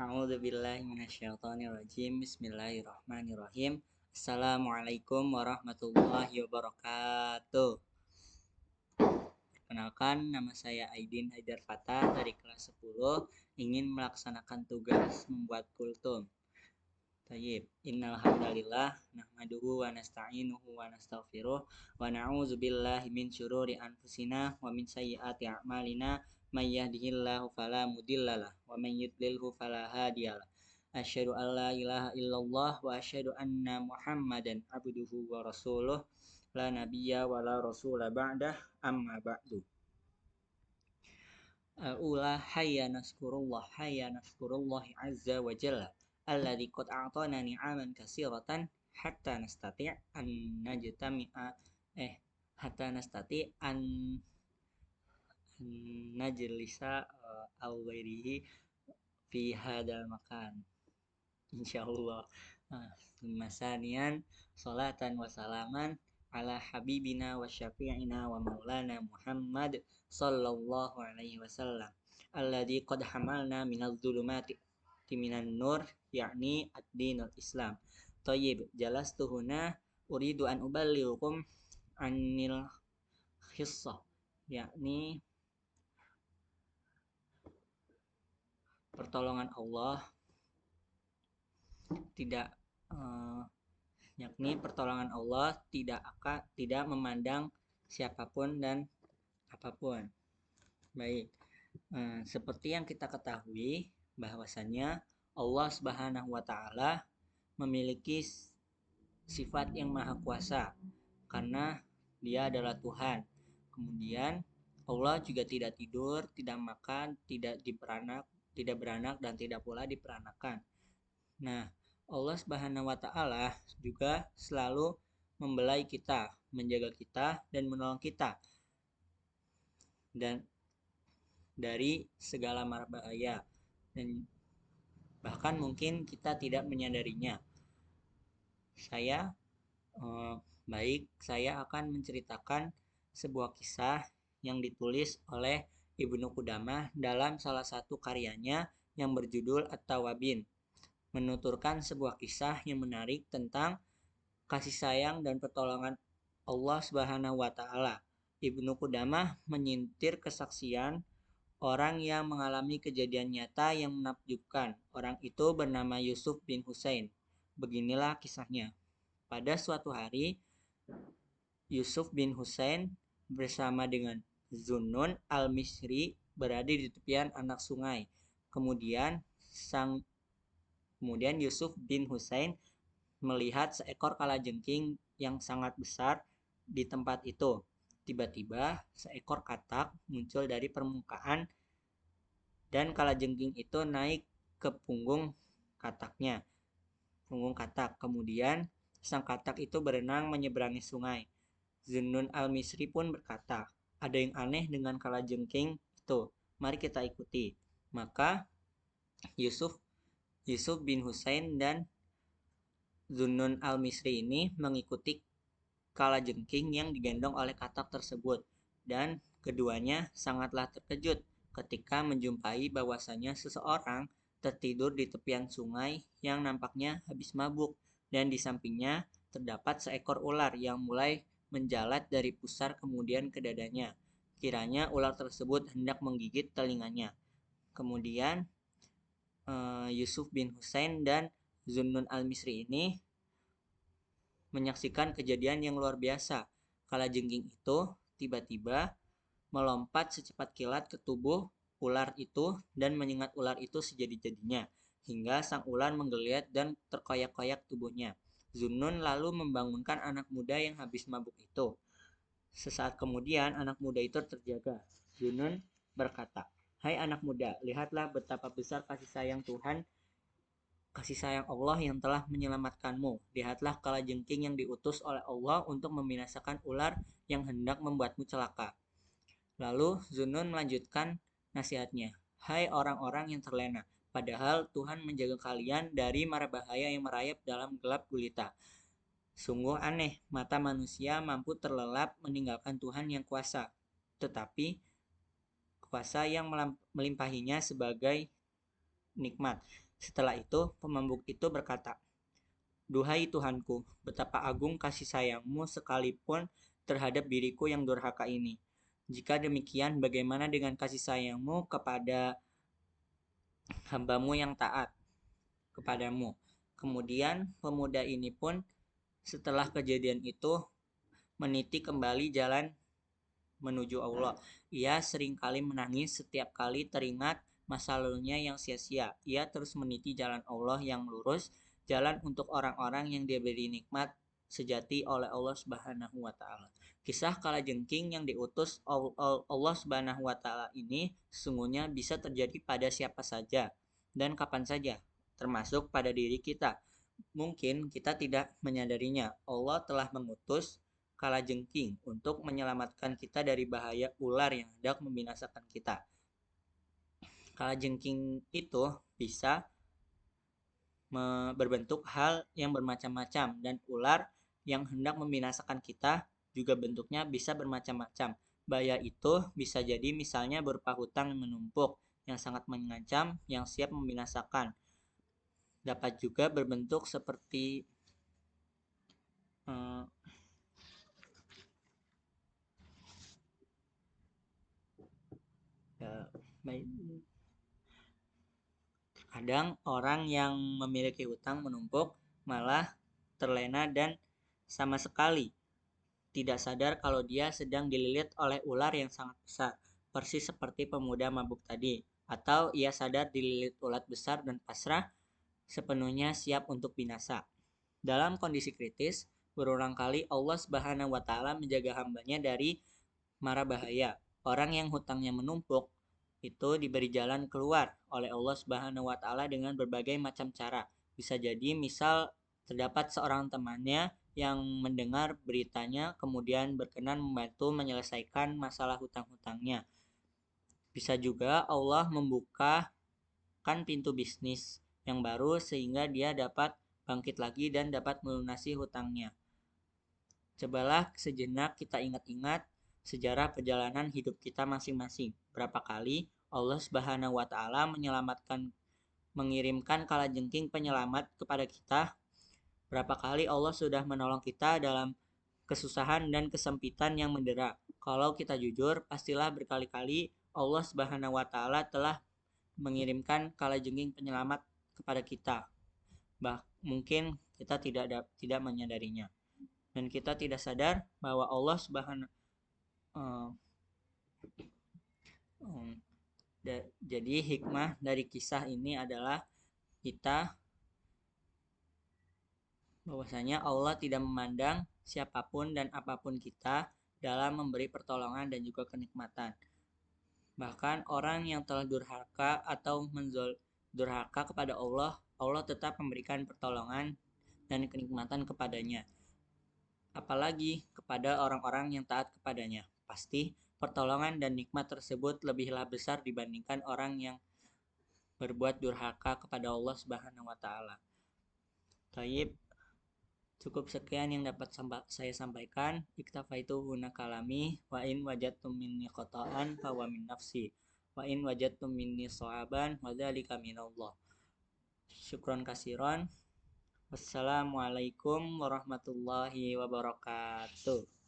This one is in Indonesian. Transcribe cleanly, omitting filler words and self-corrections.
A'udzubillahi minasyaitonirrajim. Bismillahirrahmanirrahim. Assalamualaikum warahmatullahi wabarakatuh. Perkenalkan, nama saya Aidin Haidar Fatah dari kelas 10, ingin melaksanakan tugas membuat kultum. Tayyib. Innal hamdalillah nahmaduhu wa nasta'inuhu wa nastaghfiruh wa na'udzubillahi min syururi anfusina wa min sayyiati a'malina may yahdihillahu fala mudhillalah wa may yudlilhu fala hadiyalah. Asyhadu an la ilaha illallah wa asyhadu anna Muhammadan abduhu wa rasuluh la nabiyya wa la rasula ba'dah amma ba'du. Al-ula hayya naskurullah azza wa jalla alladzi qad a'tana ni'aman katsiratan hatta nastati' an najtami'a hatta nastati' an najlisa aw ghairihi fi hadal makan insyaallah. Masanian salatan wa salaman ala habibina wa syafi'ina wa maulana Muhammad sallallahu alaihi wasallam alladzi qad hamalna minadz zulumati minan nur yakni ad-dinul Islam. Thayyib, jalastuhuna uridu an uballighukum anil khissah yakni pertolongan Allah tidak memandang siapapun dan apapun. Baik, seperti yang kita ketahui bahwasanya Allah Subhanahu wa taala memiliki sifat yang maha kuasa karena Dia adalah Tuhan. Kemudian Allah juga tidak tidur, tidak makan, tidak beranak dan tidak pula diperanakan. Nah, Allah Subhanahu wa taala juga selalu membelai kita, menjaga kita dan menolong kita dan dari segala mara bahaya, dan bahkan mungkin kita tidak menyadarinya. Saya akan menceritakan sebuah kisah yang ditulis oleh Ibnu Qudamah dalam salah satu karyanya yang berjudul At-Tawabin, menuturkan sebuah kisah yang menarik tentang kasih sayang dan pertolongan Allah Subhanahu wa taala. Ibnu Qudamah menyintir kesaksian orang yang mengalami kejadian nyata yang menakjubkan. Orang itu bernama Yusuf bin Husain. Beginilah kisahnya. Pada suatu hari, Yusuf bin Husain bersama dengan Zunnun al-Misri berada di tepian anak sungai. Kemudian Yusuf bin Husain melihat seekor kalajengking yang sangat besar di tempat itu. Tiba-tiba seekor katak muncul dari permukaan dan kalajengking itu naik ke punggung katak. Kemudian sang katak itu berenang menyeberangi sungai. Zunnun al-Misri pun berkata, "Ada yang aneh dengan kalajengking itu. Mari kita ikuti." Maka Yusuf bin Husain dan Zunnun al-Misri ini mengikuti kalajengking yang digendong oleh katak tersebut, dan keduanya sangatlah terkejut ketika menjumpai bahwasanya seseorang tertidur di tepian sungai yang nampaknya habis mabuk, dan di sampingnya terdapat seekor ular yang mulai menjalat dari pusar kemudian ke dadanya. Kiranya ular tersebut hendak menggigit telinganya. Kemudian Yusuf bin Husain dan Zunnun al-Misri ini menyaksikan kejadian yang luar biasa. Kalajengking itu tiba-tiba melompat secepat kilat ke tubuh ular itu dan menyengat ular itu sejadi-jadinya, hingga sang ular menggeliat dan terkoyak-koyak tubuhnya. Zunnun lalu membangunkan anak muda yang habis mabuk itu. Sesaat kemudian anak muda itu terjaga. Zunnun berkata, "Hai anak muda, lihatlah betapa besar kasih sayang Allah yang telah menyelamatkanmu. Lihatlah kalajengking yang diutus oleh Allah untuk membinasakan ular yang hendak membuatmu celaka." Lalu Zunnun melanjutkan nasihatnya, "Hai orang-orang yang terlena, padahal Tuhan menjaga kalian dari mara bahaya yang merayap dalam gelap gulita. Sungguh aneh, mata manusia mampu terlelap meninggalkan Tuhan yang kuasa, tetapi kuasa yang melimpahinya sebagai nikmat. Setelah itu, pemabuk itu berkata, "Duhai Tuhanku, betapa agung kasih sayangmu sekalipun terhadap diriku yang durhaka ini. Jika demikian, bagaimana dengan kasih sayangmu kepada hambamu yang taat kepadamu?" Kemudian pemuda ini pun setelah kejadian itu meniti kembali jalan menuju Allah. Ia seringkali menangis setiap kali teringat masa lalunya yang sia-sia. Ia terus meniti jalan Allah yang lurus, jalan untuk orang-orang yang diberi nikmat sejati oleh Allah Subhanahu wa taala. Kisah kalajengking yang diutus Allah Subhanahu wa taala ini sesungguhnya bisa terjadi pada siapa saja dan kapan saja, termasuk pada diri kita. Mungkin kita tidak menyadarinya. Allah telah mengutus kalajengking untuk menyelamatkan kita dari bahaya ular yang hendak membinasakan kita. Kalajengking itu bisa berbentuk hal yang bermacam-macam dan ular yang hendak membinasakan kita juga bentuknya bisa bermacam-macam. Bahaya itu bisa jadi misalnya berupa hutang yang menumpuk, yang sangat mengancam, yang siap membinasakan. Dapat juga berbentuk seperti eh, ya, kadang orang yang memiliki hutang menumpuk malah terlena dan sama sekali tidak sadar kalau dia sedang dililit oleh ular yang sangat besar, persis seperti pemuda mabuk tadi. Atau ia sadar dililit ulat besar dan pasrah sepenuhnya siap untuk binasa. Dalam kondisi kritis, berulang kali Allah Subhanahu wa taala menjaga hambanya dari mara bahaya. Orang yang hutangnya menumpuk itu diberi jalan keluar oleh Allah Subhanahu wa taala dengan berbagai macam cara. Bisa jadi misal terdapat seorang temannya yang mendengar beritanya kemudian berkenan membantu menyelesaikan masalah hutang-hutangnya. Bisa juga Allah membukakan pintu bisnis yang baru sehingga dia dapat bangkit lagi dan dapat melunasi hutangnya. Cobalah sejenak kita ingat-ingat sejarah perjalanan hidup kita masing-masing. Berapa kali Allah Subhanahu wa taala mengirimkan kalajengking penyelamat kepada kita. Berapa kali Allah sudah menolong kita dalam kesusahan dan kesempitan yang mendera. Kalau kita jujur, pastilah berkali-kali Allah Subhanahu wa taala telah mengirimkan kalajengking penyelamat kepada kita. Mungkin kita tidak menyadarinya. Dan kita tidak sadar bahwa Allah Subhanahu uh, um, jadi hikmah dari kisah ini adalah kita bahwasanya Allah tidak memandang siapapun dan apapun kita dalam memberi pertolongan dan juga kenikmatan. Bahkan orang yang telah durhaka atau durhaka kepada Allah, Allah tetap memberikan pertolongan dan kenikmatan kepadanya. Apalagi kepada orang-orang yang taat kepadanya. Pasti pertolongan dan nikmat tersebut lebihlah besar dibandingkan orang yang berbuat durhaka kepada Allah Subhanahu wa taala. Taib, cukup sekian yang dapat saya sampaikan. Iktafaitu huna kalami wa in wajadtum minni khata'an fa wa min nafsi wa in wajadtum minni shawaban wa dzalika minallah. Syukron kasiron. Wassalamualaikum warahmatullahi wabarakatuh.